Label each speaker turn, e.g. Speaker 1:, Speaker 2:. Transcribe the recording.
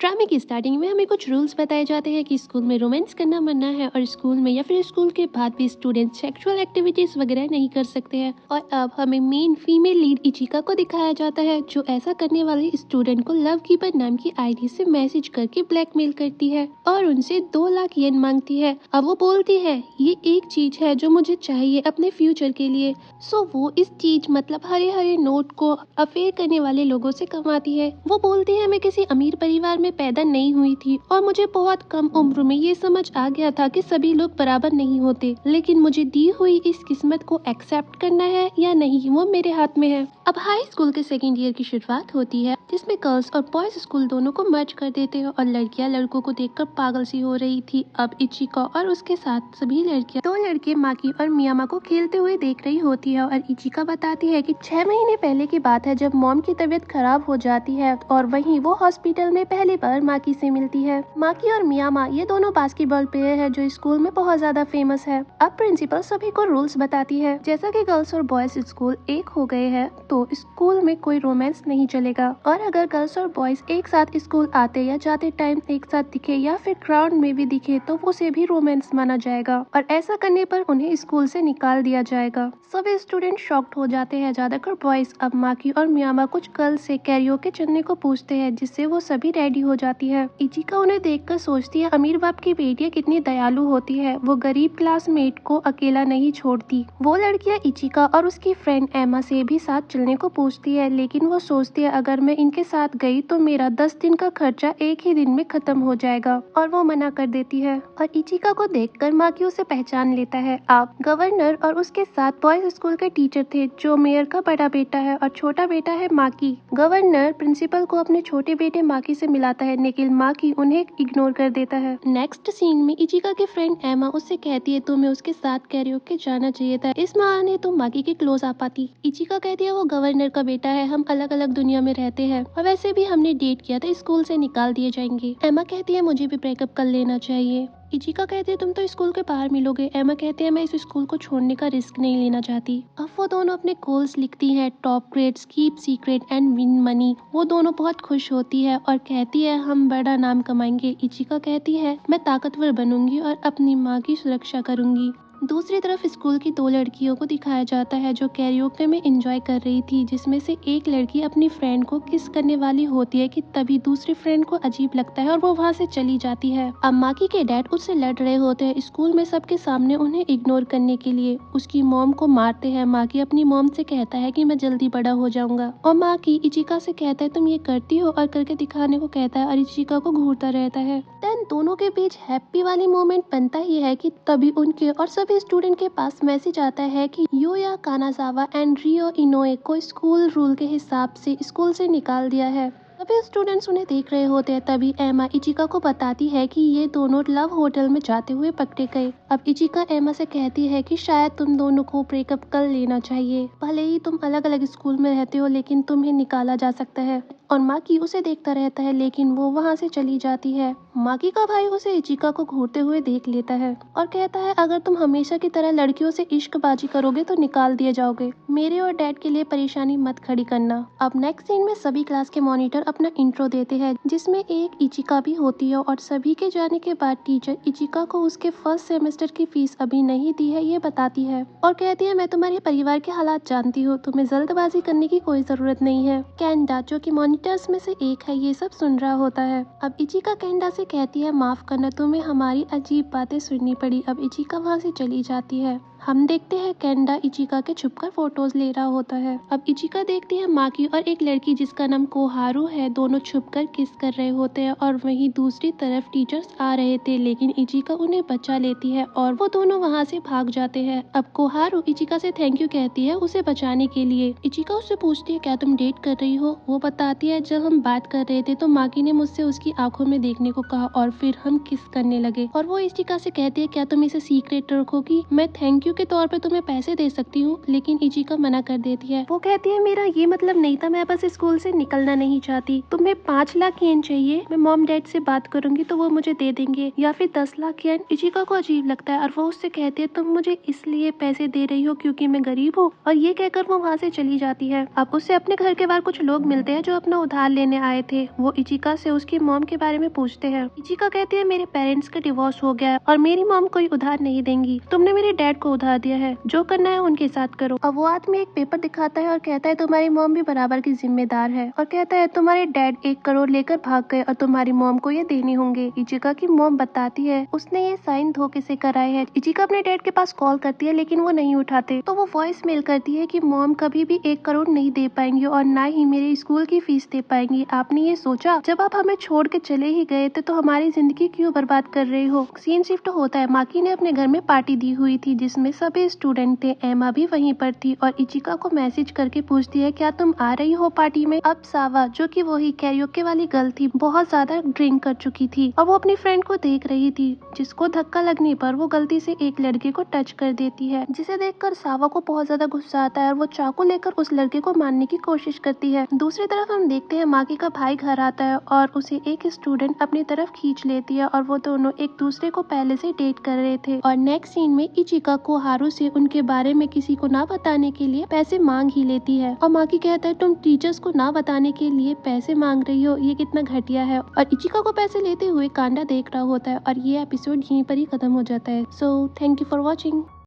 Speaker 1: ड्रामे की स्टार्टिंग में हमें कुछ रूल्स बताए जाते हैं कि स्कूल में रोमांस करना मना है और स्कूल में या फिर स्कूल के बाद भी स्टूडेंट सेक्सुअल एक्टिविटीज वगैरह नहीं कर सकते हैं। और अब हमें मेन फीमेल लीड इचिका को दिखाया जाता है जो ऐसा करने वाले स्टूडेंट को लव कीपर नाम की आईडी से मैसेज करके ब्लैकमेल करती है और उनसे 2 लाख येन मांगती है। अब वो बोलती है ये एक चीज है जो मुझे चाहिए अपने फ्यूचर के लिए। सो वो इस चीज मतलब हरे हरे नोट को अफेयर करने वाले लोगों से कमाती है। वो बोलती है मैं किसी अमीर परिवार में पैदा नहीं हुई थी और मुझे बहुत कम उम्र में ये समझ आ गया था कि सभी लोग बराबर नहीं होते, लेकिन मुझे दी हुई इस किस्मत को एक्सेप्ट करना है या नहीं वो मेरे हाथ में है। अब हाई स्कूल के सेकेंड ईयर की शुरुआत होती है जिसमें गर्ल्स और बॉयज स्कूल दोनों को मर्ज कर देते हैं और लड़कियां लड़कों को देखकर पागल सी हो रही थी। अब इचिका और उसके साथ सभी लड़कियां 2 लड़के माकी और मियामा को खेलते हुए देख रही होती है और इचिका बताती है कि 6 महीने पहले की बात है जब मॉम की तबीयत खराब हो जाती है और वहीं वो हॉस्पिटल में पहली बार माकी से मिलती है। माकी और मियामा ये दोनों बास्केटबॉल प्लेयर है जो स्कूल में बहुत ज्यादा फेमस है। अब प्रिंसिपल सभी को रूल्स बताती है जैसा कि गर्ल्स और बॉयज स्कूल एक हो गए हैं तो स्कूल में कोई रोमांस नहीं चलेगा और अगर गर्ल्स और बॉयज एक साथ स्कूल आते या जाते टाइम एक साथ दिखे या फिर ग्राउंड में भी दिखे तो उसे भी रोमांस माना जाएगा और ऐसा करने पर उन्हें स्कूल से निकाल दिया जाएगा। सभी स्टूडेंट शॉक्ड हो जाते हैं, ज्यादातर बॉयज। अब माकी और मियामा कुछ गर्ल्स से कैरियोके चलने को पूछते हैं जिससे वो सभी रेडी हो जाती है। इचिका उन्हें देखकर सोचती है अमीर बाप की बेटियां कितनी दयालु होती है, वो गरीब क्लासमेट को अकेला नहीं छोड़ती। वो लड़कियां इचिका और उसकी फ्रेंड एमा से भी साथ चलने को पूछती है लेकिन वो सोचती है अगर मैं इनके साथ गई तो मेरा 10 दिन का खर्चा एक ही दिन में खत्म हो जाएगा और वो मना कर देती है। और इचिका को देखकर माकी उसे पहचान लेता है। अब गवर्नर और उसके साथ बॉयज स्कूल के टीचर थे जो मेयर का बड़ा बेटा है और छोटा बेटा है माकी। गवर्नर प्रिंसिपल को अपने छोटे बेटे माकी से मिलाता है लेकिन माकी उन्हें इग्नोर कर देता है। नेक्स्ट सीन में इचिका की फ्रेंड एमा उससे कहती है तुम्हें उसके साथ कैरियोके जाना चाहिए था, इस बहाने तुम माकी के क्लोज आ पाती। इचिका कहती है वो गवर्नर का बेटा है, हम अलग अलग दुनिया में रहते हैं और वैसे भी हमने डेट किया था, स्कूल से निकाल दिए जाएंगे। एमा कहती है मुझे भी ब्रेकअप कर लेना चाहिए। इचिका कहती है तुम तो स्कूल के बाहर मिलोगे। एमा कहती है मैं इस स्कूल को छोड़ने का रिस्क नहीं लेना चाहती। अब वो दोनों अपने गोल्स लिखती है, top grades, keep secret and win money. वो दोनों बहुत खुश होती है और कहती है हम बड़ा नाम कमाएंगे। इचिका कहती है मैं ताकतवर बनूंगी और अपनी माँ की सुरक्षा करूंगी। दूसरी तरफ स्कूल की 2 लड़कियों को दिखाया जाता है जो कैरियोके में एंजॉय कर रही थी, जिसमें से एक लड़की अपनी फ्रेंड को किस करने वाली होती है कि तभी दूसरी फ्रेंड को अजीब लगता है और वो वहाँ से चली जाती है। अब माकी के डैड उससे लड़ रहे होते हैं स्कूल में सबके सामने उन्हें इग्नोर करने के लिए। उसकी मॉम को मारते हैं। माकी अपनी मॉम से कहता है कि मैं जल्दी बड़ा हो जाऊंगा और माकी इचिका से कहता है तुम ये करती हो और करके दिखाने को कहता है और इचिका को घूरता रहता है। देन दोनों के बीच हैप्पी वाली मोमेंट बनता ही है कि तभी उनके और सभी स्टूडेंट के पास मैसेज आता है कि योया कानाजावा एंड रियो इनोए को स्कूल रूल के हिसाब से स्कूल से निकाल दिया है। सभी स्टूडेंट्स उन्हें देख रहे होते हैं। तभी एमा इचिका को बताती है कि ये दोनों लव होटल में जाते हुए पकड़े गए। अब इचिका एमा से कहती है कि शायद तुम दोनों को ब्रेकअप कर लेना चाहिए, भले ही तुम अलग अलग स्कूल में रहते हो लेकिन तुम्हें निकाला जा सकता है। और माकी उसे देखता रहता है लेकिन वो वहाँ से चली जाती है। माकी का भाई उसे इचिका को घूरते हुए देख लेता है और कहता है अगर तुम हमेशा की तरह लड़कियों से इश्कबाजी करोगे तो निकाल दिए जाओगे, मेरे और डैड के लिए परेशानी मत खड़ी करना। अब नेक्स्ट सीन में सभी क्लास के मॉनिटर अपना इंट्रो देते हैं जिसमें एक इचिका भी होती है और सभी के जाने के बाद टीचर इचिका को उसके फर्स्ट सेमेस्टर की फीस अभी नहीं दी है ये बताती है और कहती है मैं तुम्हारे परिवार के हालात जानती हूँ, तुम्हें जल्दबाजी करने की कोई जरूरत नहीं है। कैंडा जो कि मॉनिटर्स में से एक है ये सब सुन रहा होता है। अब इचिका कैंडा से कहती है माफ करना, तुम्हें हमारी अजीब बातें सुननी पड़ी। अब इचिका वहाँ से चली जाती है। हम देखते हैं कैंडा इचिका के छुपकर फोटोज ले रहा होता है। अब इचिका देखती है माकी और एक लड़की जिसका नाम कोहारू है, दोनों छुपकर किस कर रहे होते हैं और वहीं दूसरी तरफ टीचर्स आ रहे थे लेकिन इचिका उन्हें बचा लेती है और वो दोनों वहाँ से भाग जाते हैं। अब कोहारू इचिका से थैंक यू कहती है उसे बचाने के लिए। इचिका उससे पूछती है क्या तुम डेट कर रही हो? वो बताती है जब हम बात कर रहे थे तो माकी ने मुझसे उसकी आंखों में देखने को कहा और फिर हम किस करने लगे। और वो इचिका से कहती है क्या तुम इसे सीक्रेट रखोगी? मैं थैंक यू थैंक यू के तौर पे तुम्हें पैसे दे सकती हूँ, लेकिन इचिका मना कर देती है। वो कहती है मेरा ये मतलब नहीं था, मैं बस स्कूल से निकलना नहीं चाहती। तुम्हें 5 लाख येन चाहिए, मैं मॉम डैड से बात करूंगी तो वो मुझे दे देंगे, या फिर 10 लाख येन। इचिका को अजीब लगता है और वो उससे कहती है तुम मुझे इसलिए पैसे दे रही हो क्योंकि मैं गरीब हूँ, और ये कहकर वो वहाँ से चली जाती है। अब उससे अपने घर के बाहर कुछ लोग मिलते हैं जो अपना उधार लेने आए थे। वो इचिका से उसकी मॉम के बारे में पूछते हैं। इचिका कहती है मेरे पेरेंट्स का डिवोर्स हो गया है और मेरी मॉम कोई उधार नहीं देंगी, तुमने मेरे डैड को उधार दिया है, जो करना है उनके साथ करो। अब वो आदमी एक पेपर दिखाता है और कहता है तुम्हारी मॉम भी बराबर की जिम्मेदार है, और कहता है तुम्हारे डैड 1 करोड़ लेकर भाग गए और तुम्हारी मॉम को ये देने होंगे। इचिका की मॉम बताती है उसने ये साइन धोखे से कराए हैं। इचिका अपने डैड के पास कॉल करती है लेकिन वो नहीं उठाते, तो वो वॉइस मेल करती है कि मॉम कभी भी 1 करोड़ नहीं दे पाएंगी और ना ही मेरे स्कूल की फीस दे पाएंगी। आपने ये सोचा जब आप हमें छोड़ के चले ही गए थे तो हमारी जिंदगी क्यों बर्बाद कर रहे हो। सीन शिफ्ट होता है। माकी ने अपने घर में पार्टी दी हुई थी जिसमें सभी स्टूडेंट थे। एमा भी वहीं पर थी और इचिका को मैसेज करके पूछती है क्या तुम आ रही हो पार्टी में। अब सावा, जो कि वही कैरियोके वाली गर्ल थी, बहुत ज्यादा ड्रिंक कर चुकी थी और वो अपनी फ्रेंड को देख रही थी, जिसको धक्का लगने पर वो गलती से एक लड़के को टच कर देती है, जिसे देखकर सावा को बहुत ज्यादा गुस्सा आता है और वो चाकू लेकर उस लड़के को मारने की कोशिश करती है। दूसरी तरफ हम देखते हैं माकी का भाई घर आता है और उसे एक स्टूडेंट अपनी तरफ खींच लेती है और वो दोनों एक दूसरे को पहले से डेट कर रहे थे। और नेक्स्ट सीन में इचिका को हारू से उनके बारे में किसी को ना बताने के लिए पैसे मांग ही लेती है और माकी कहता है तुम टीचर्स को ना बताने के लिए पैसे मांग रही हो, ये कितना घटिया है। और इचिका को पैसे लेते हुए कांडा देख रहा होता है और ये एपिसोड यहीं पर ही खत्म हो जाता है। So thank you for watching.